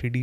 3D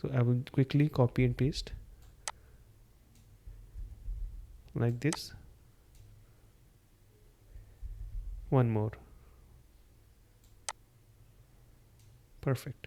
So I will quickly copy and paste like this. One more. Perfect.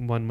1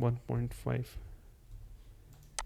1.5.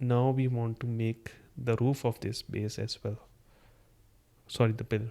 Now we want to make the roof of this base as well. Sorry, the pillar.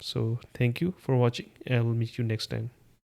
So thank you for watching, and I will meet you next time.